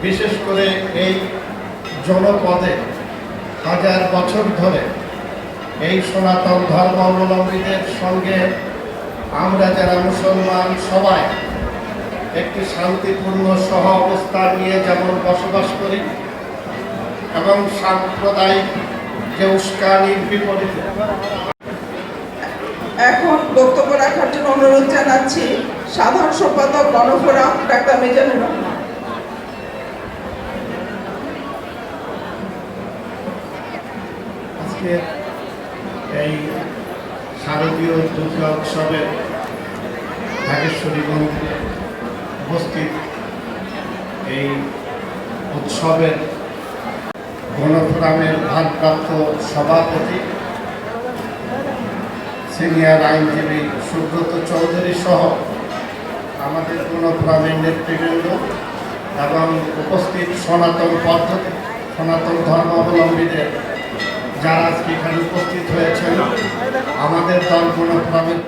বিশেষ করে এই জনপদে হাজার বছর ধরে এই সনাতন ধর্মাবলম্বীদের সঙ্গে আমরা যারা মুসলমান সবাই একটি শান্তিপূর্ণ সহ অবস্থান নিয়ে যেমন বসবাস করি এবং সাম্প্রদায়িক যে উস্কানির বিপরীতে। এখন বক্তব্য রাখার জন্য অনুরোধ জানাচ্ছি সাধারণ সম্পাদক গণফোরাম ডাক্তার মিজানুর রহমান। আজকে এই শারদীয় দুর্গা উৎসবের ঢাকেশ্বরী মন্দিরে উপস্থিত এই উৎসবের গণফোরামের ভারপ্রাপ্ত সভাপতি সিনিয়র আইনজীবী সুব্রত চৌধুরী সহ আমাদের গণফোরামের নেতৃবৃন্দ এবং উপস্থিত সনাতন পদ্ধতি সনাতন ধর্মাবলম্বীদের যারা আজকে এখানে উপস্থিত হয়েছেন, আমাদের দল গণফোরামের